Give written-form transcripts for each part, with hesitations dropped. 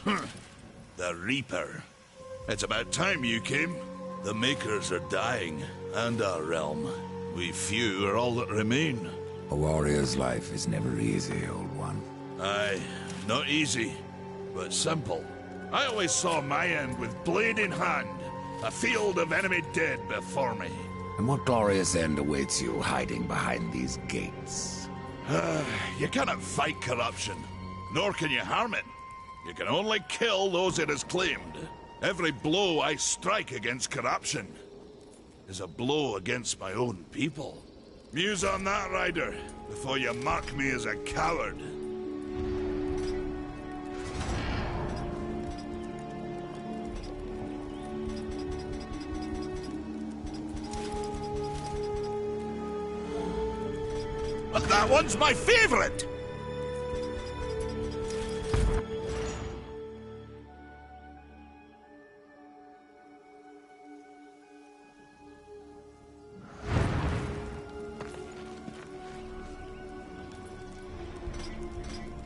The Reaper. It's about time you came. The Makers are dying, and our realm. We few are all that remain. A warrior's life is never easy, old one. Aye, not easy, but simple. I always saw my end with blade in hand, a field of enemy dead before me. And what glorious end awaits you hiding behind these gates? You cannot fight corruption, nor can you harm it. You can only kill those it has claimed. Every blow I strike against corruption is a blow against my own people. Muse on that, Rider, before you mark me as a coward. But that one's my favorite!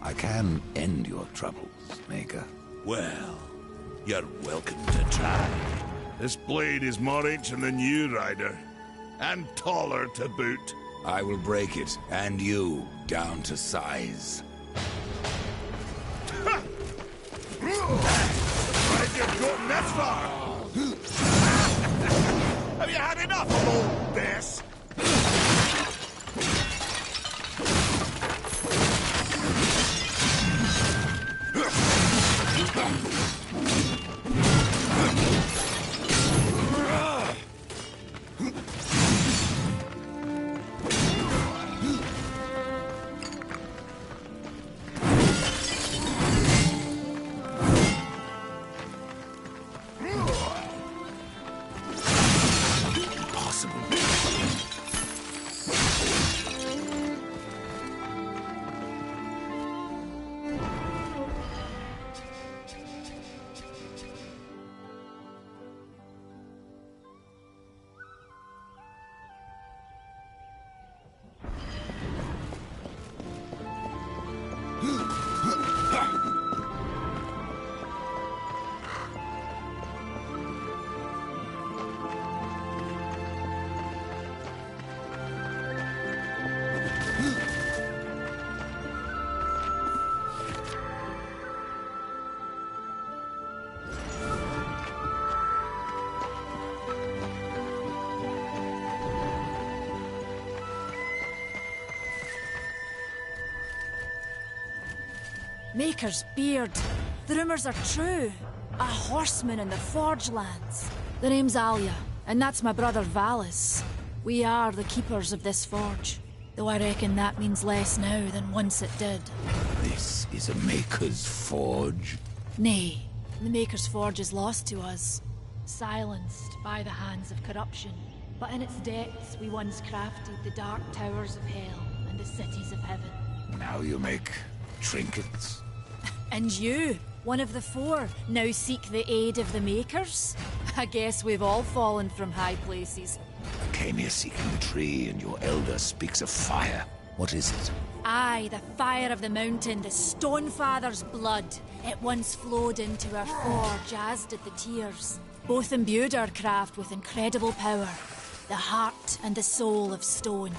I can end your troubles, Maker. Well, you're welcome to try. This blade is more ancient than you, Rider. And taller to boot. I will break it, and you, down to size. Surprised you've gotten this far! Have you had enough, old Bess? Maker's beard. The rumors are true. A horseman in the Forge lands. The name's Alia, and that's my brother Valis. We are the keepers of this forge, though I reckon that means less now than once it did. This is a Maker's forge? Nay, the Maker's forge is lost to us, silenced by the hands of corruption. But in its depths we once crafted the dark towers of hell and the cities of heaven. Now you make trinkets? And you, one of the four, now seek the aid of the Makers? I guess we've all fallen from high places. I came here seeking the tree, and your elder speaks of fire. What is it? Aye, the fire of the mountain, the Stonefather's blood. It once flowed into our forge, as did the tears. Both imbued our craft with incredible power. The heart and the soul of stone.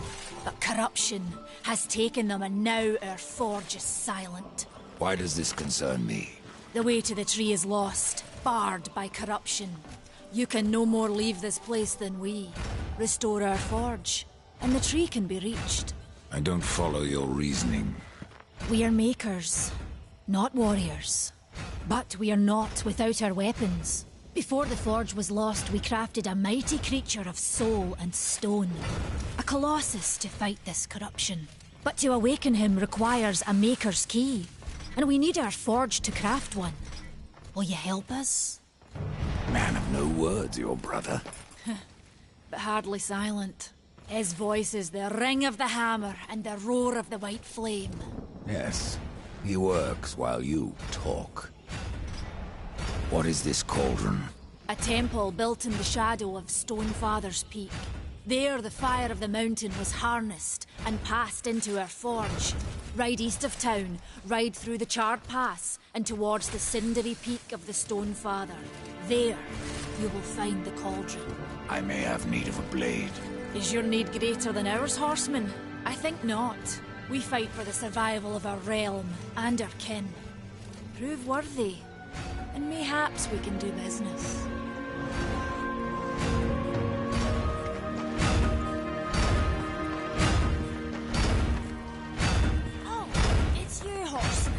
But corruption has taken them, and now our forge is silent. Why does this concern me? The way to the tree is lost, barred by corruption. You can no more leave this place than we. Restore our forge, and the tree can be reached. I don't follow your reasoning. We are makers, not warriors. But we are not without our weapons. Before the forge was lost, we crafted a mighty creature of soul and stone. A colossus to fight this corruption. But to awaken him requires a maker's key. And we need our forge to craft one. Will you help us? Man of no words, your brother. But hardly silent. His voice is the ring of the hammer and the roar of the white flame. Yes, he works while you talk. What is this cauldron? A temple built in the shadow of Stonefather's Peak. There the fire of the mountain was harnessed and passed into our forge. Ride east of town, ride through the charred pass, and towards the cindery peak of the Stone Father. There, you will find the cauldron. I may have need of a blade. Is your need greater than ours, horseman? I think not. We fight for the survival of our realm and our kin. Prove worthy, and mayhaps we can do business. Oh, it's you, horseman.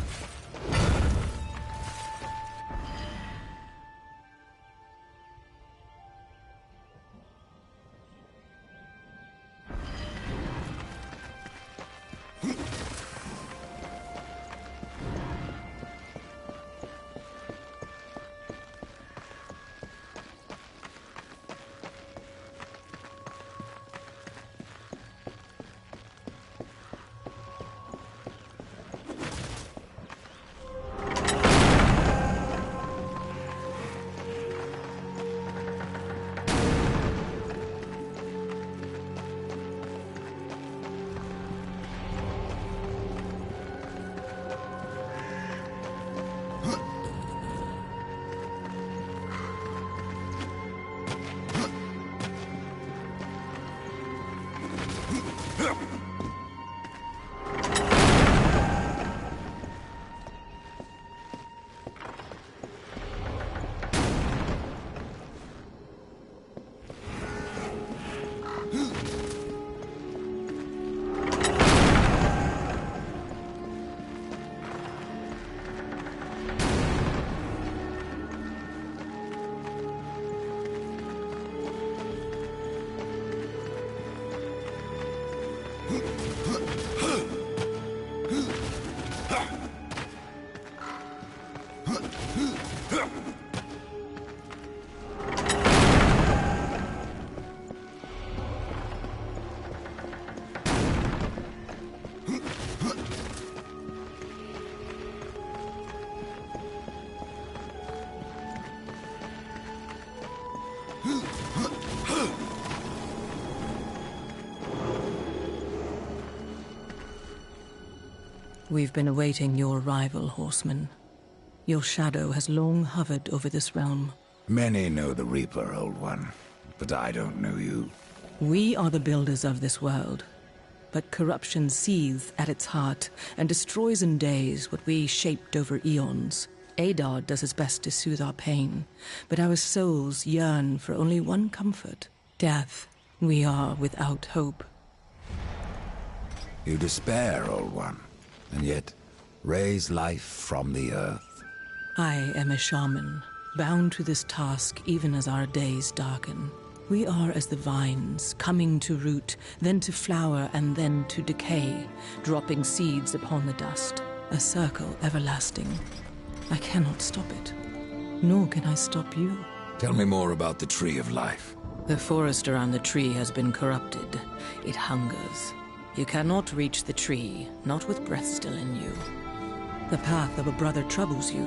We've been awaiting your arrival, horseman. Your shadow has long hovered over this realm. Many know the Reaper, Old One, but I don't know you. We are the builders of this world, but corruption seethes at its heart and destroys in days what we shaped over eons. Adar does his best to soothe our pain, but our souls yearn for only one comfort: death. We are without hope. You despair, Old One, and yet raise life from the earth. I am a shaman, bound to this task even as our days darken. We are as the vines, coming to root, then to flower, and then to decay, dropping seeds upon the dust. A circle everlasting. I cannot stop it, nor can I stop you. Tell me more about the Tree of Life. The forest around the tree has been corrupted. It hungers. You cannot reach the tree, not with breath still in you. The path of a brother troubles you.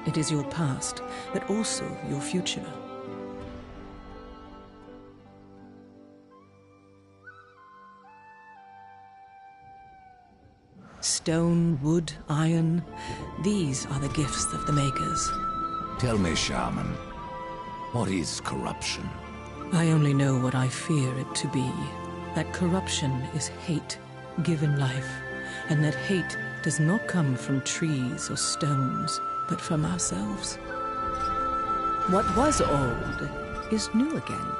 It is your past, but also your future. Stone, wood, iron, these are the gifts of the makers. Tell me, Shaman, what is corruption? I only know what I fear it to be. That corruption is hate given life, and that hate does not come from trees or stones, but from ourselves. What was old is new again.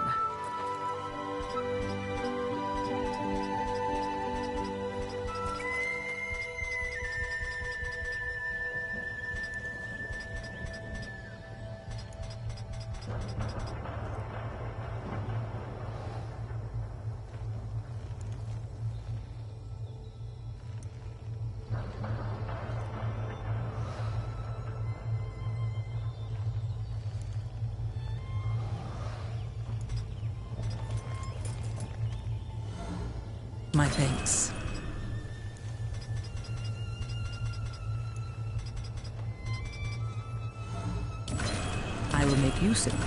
My thanks. I will make use of it.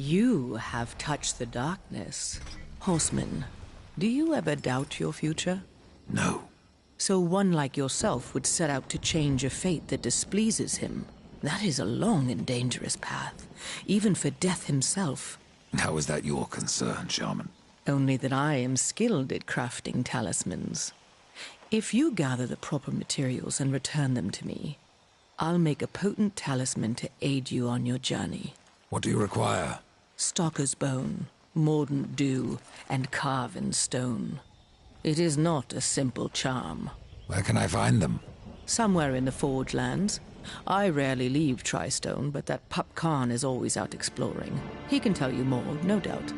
You have touched the darkness. Horseman, do you ever doubt your future? No. So one like yourself would set out to change a fate that displeases him. That is a long and dangerous path, even for Death himself. How is that your concern, Shaman? Only that I am skilled at crafting talismans. If you gather the proper materials and return them to me, I'll make a potent talisman to aid you on your journey. What do you require? Stalker's bone, mordant dew, and carven stone. It is not a simple charm. Where can I find them? Somewhere in the Forge lands. I rarely leave Tristone, but that pup Khan is always out exploring. He can tell you more, no doubt.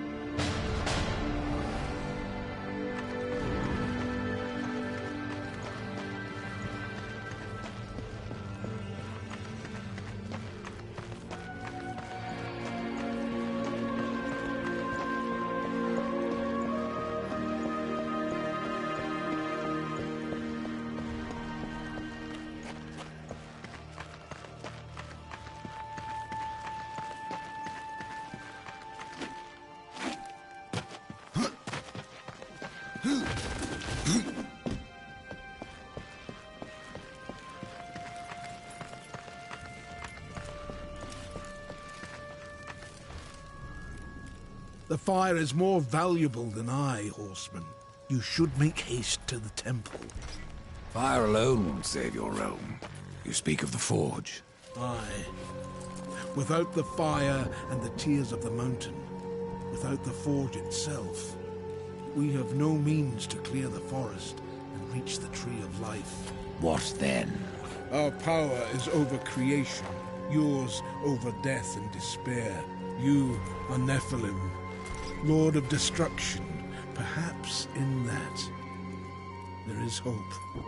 The fire is more valuable than I, horseman. You should make haste to the temple. Fire alone won't save your realm. You speak of the Forge. Aye. Without the fire and the tears of the mountain, without the forge itself, we have no means to clear the forest and reach the Tree of Life. What then? Our power is over creation, yours over death and despair. You are Nephilim, Lord of Destruction. Perhaps in that there is hope.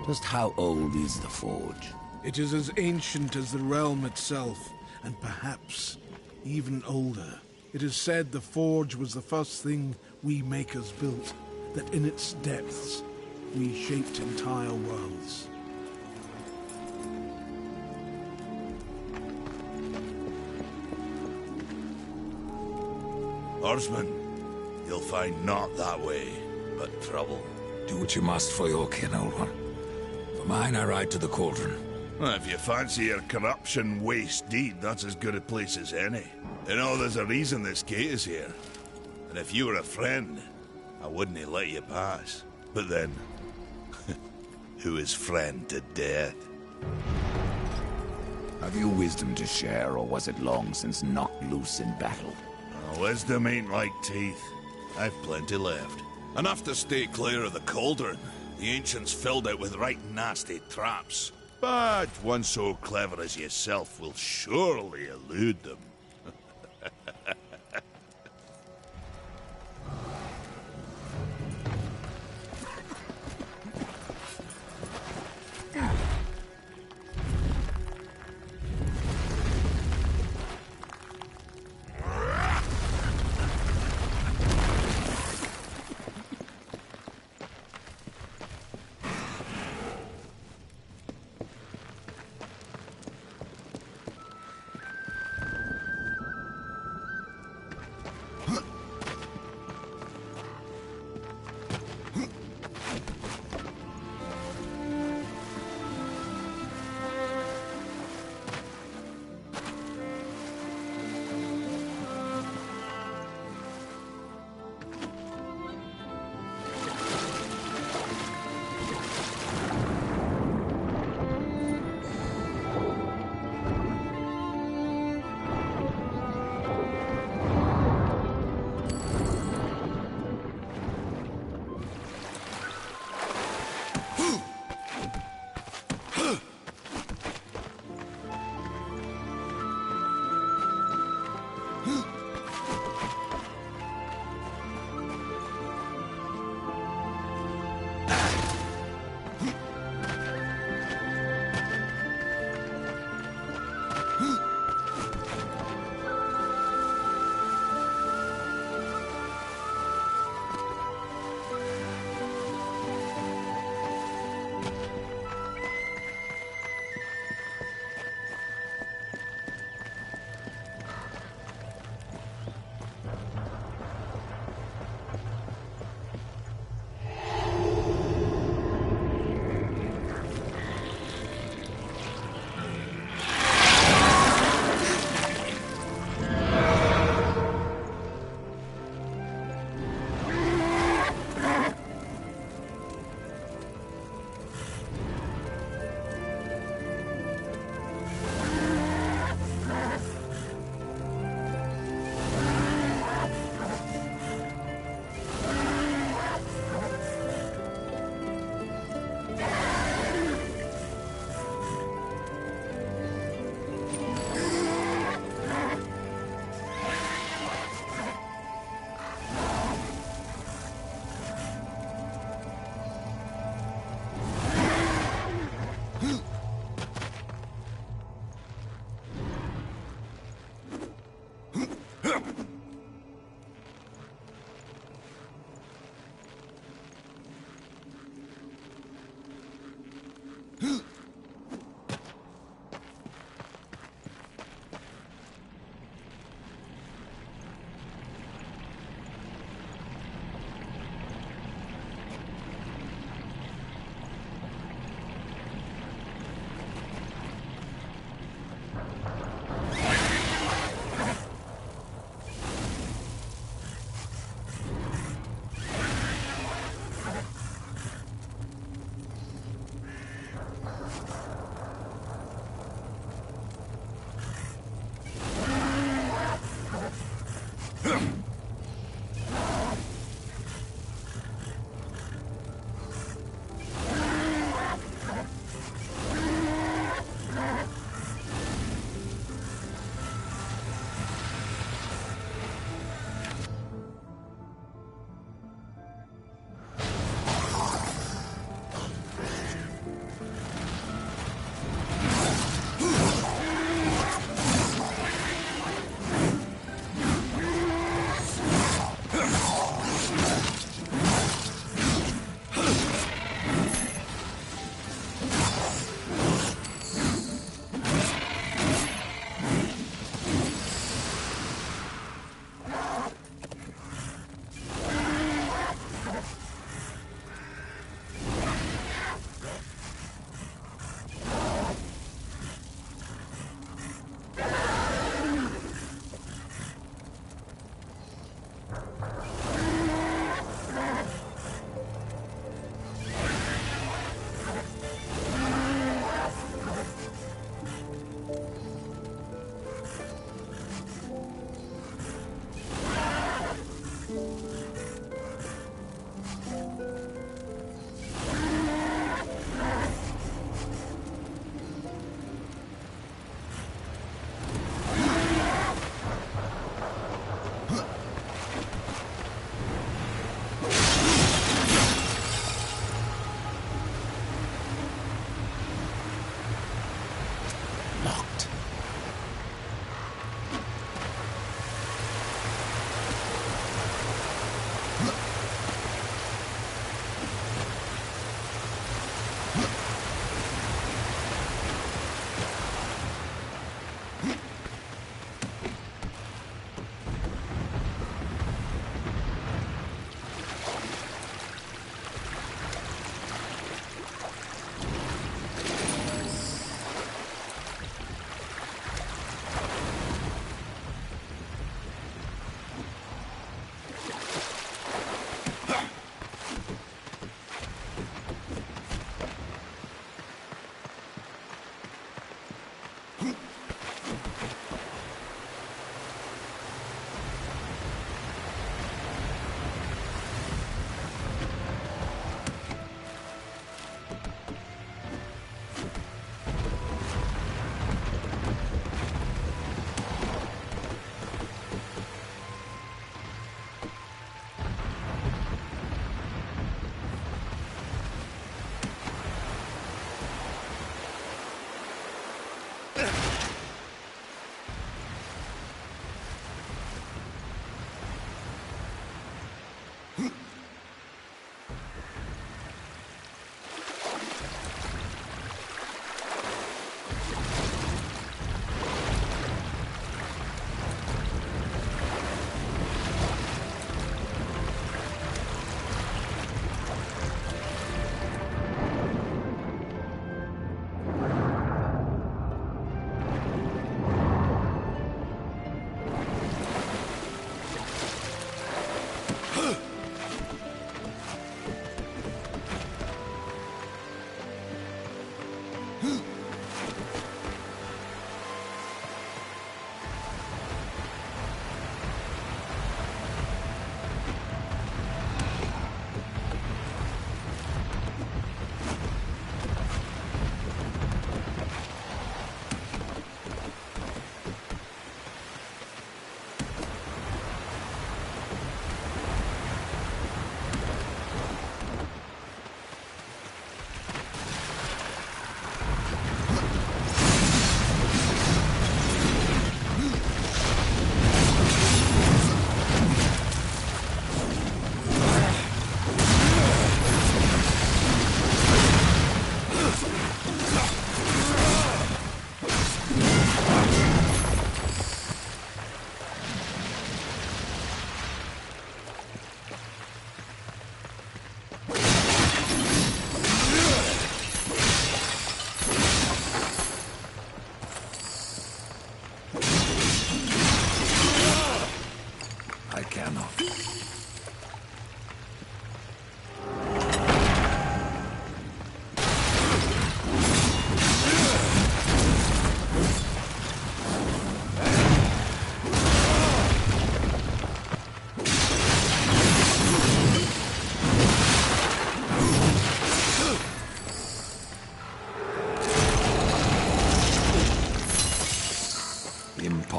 Just how old is the Forge? It is as ancient as the realm itself, and perhaps even older. It is said the Forge was the first thing we makers built, that in its depths we shaped entire worlds. Horseman, you'll find not that way, but trouble. Do what you must for your kin, old one. For mine, I ride to the cauldron. Well, if you fancy your corruption waste deed, that's as good a place as any. You know, there's a reason this gate is here. And if you were a friend, I wouldn't let you pass. But then, who is friend to death? Have you wisdom to share, or was it long since knocked loose in battle? Wisdom ain't like teeth. I've plenty left. Enough to stay clear of the cauldron. The ancients filled it with right nasty traps. But one so clever as yourself will surely elude them.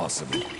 possible.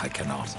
I cannot.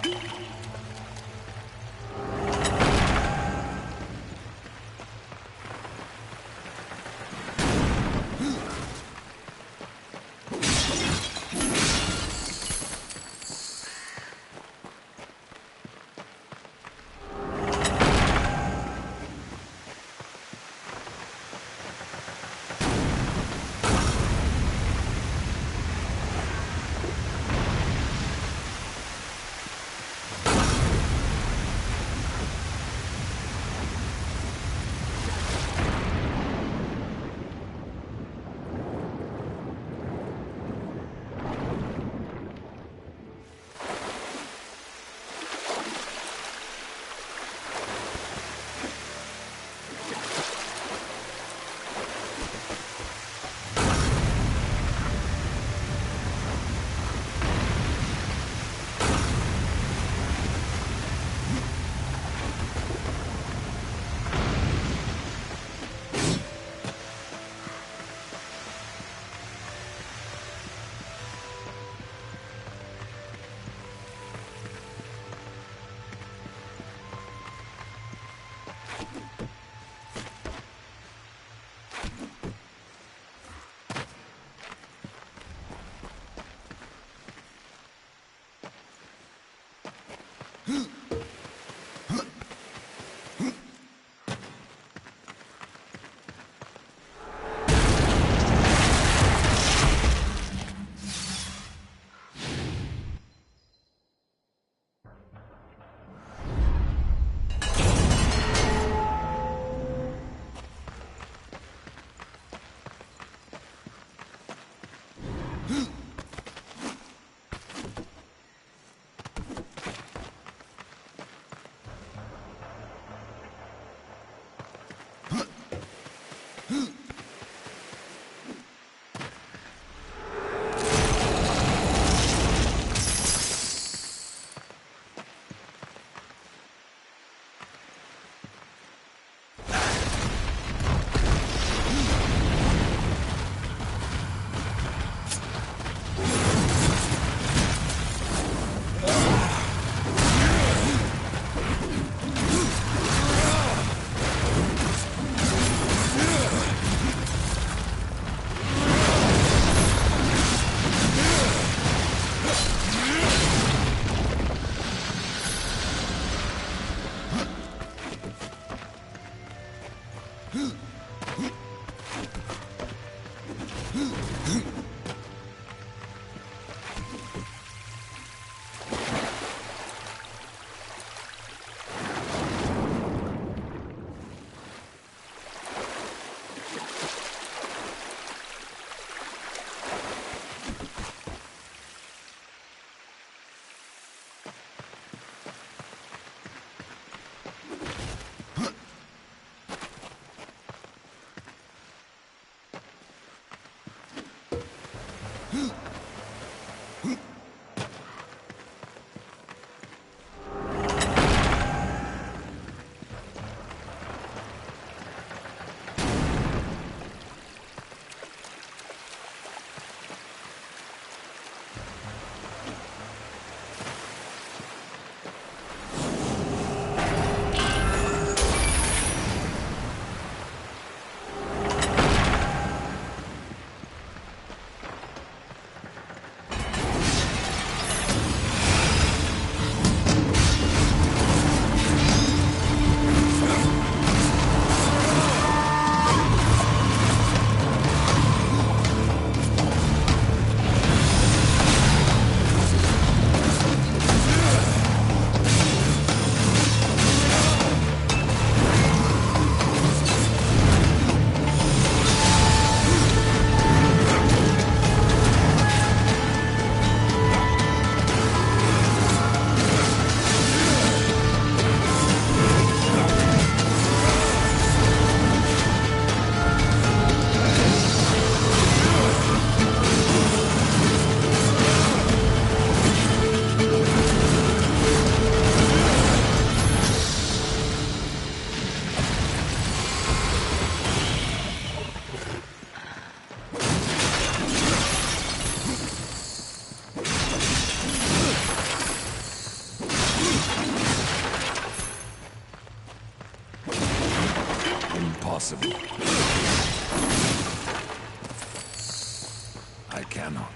Impossible. I cannot.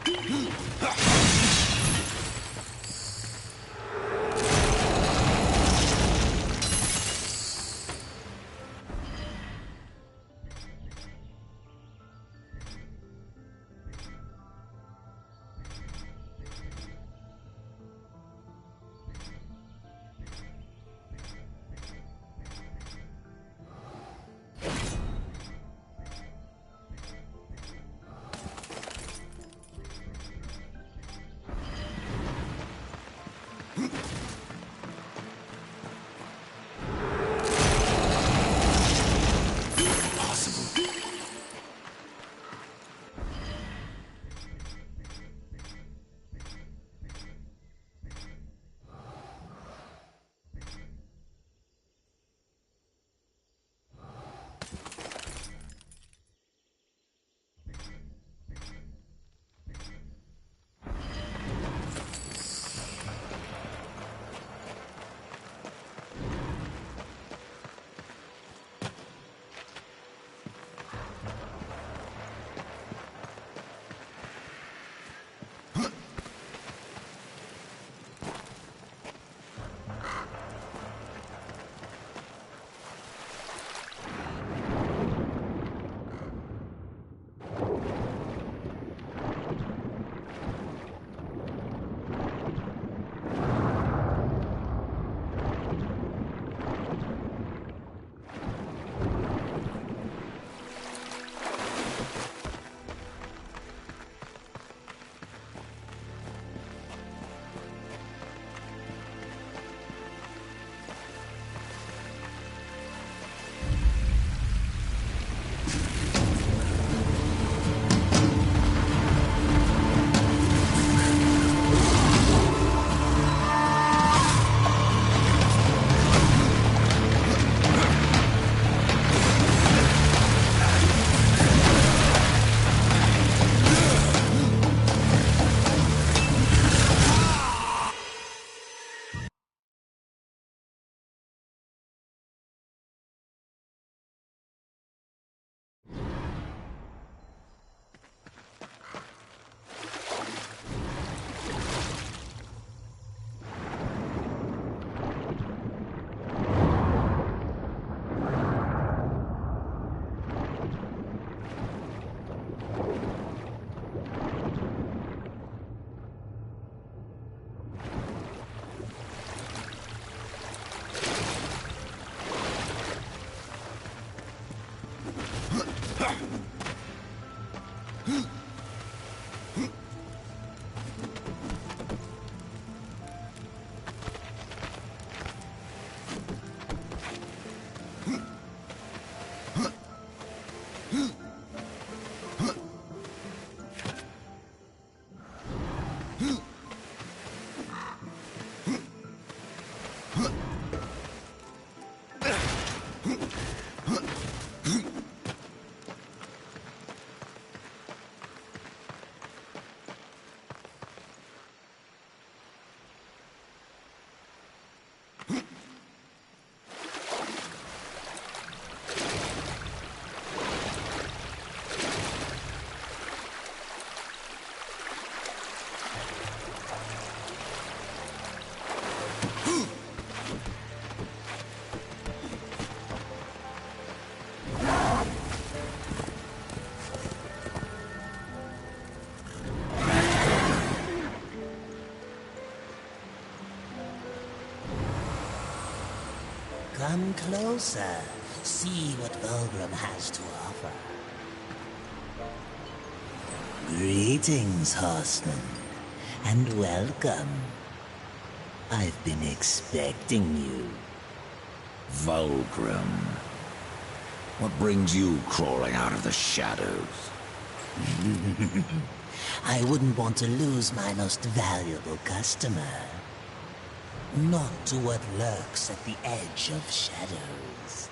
Come closer. See what Vulgrim has to offer. Greetings, horseman, and welcome. I've been expecting you. Vulgrim. What brings you crawling out of the shadows? I wouldn't want to lose my most valuable customer. Not to what lurks at the edge of shadows.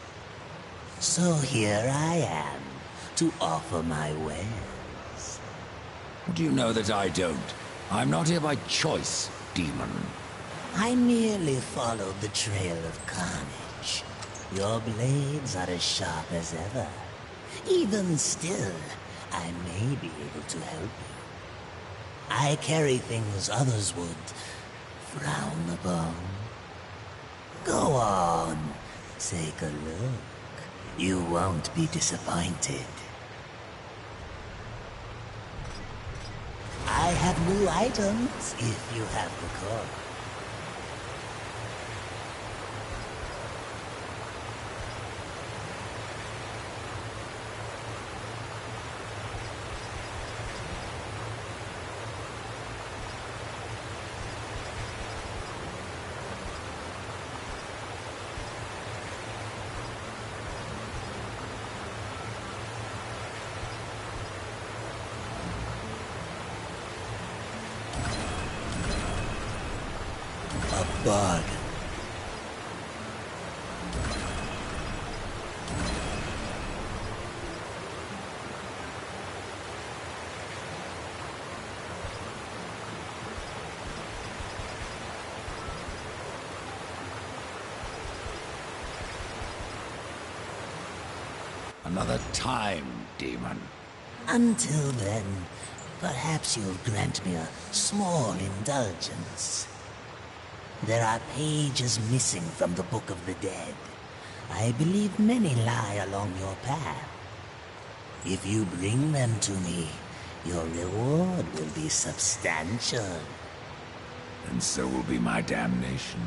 So here I am, to offer my wares. Do you know that I don't? I'm not here by choice, demon. I merely followed the trail of carnage. Your blades are as sharp as ever. Even still, I may be able to help you. I carry things others would frown upon. Go on, take a look. You won't be disappointed. I have new items if you have the call. Bargain. Another time, demon. Until then, perhaps you'll grant me a small indulgence. There are pages missing from the Book of the Dead. I believe many lie along your path. If you bring them to me, your reward will be substantial. And so will be my damnation.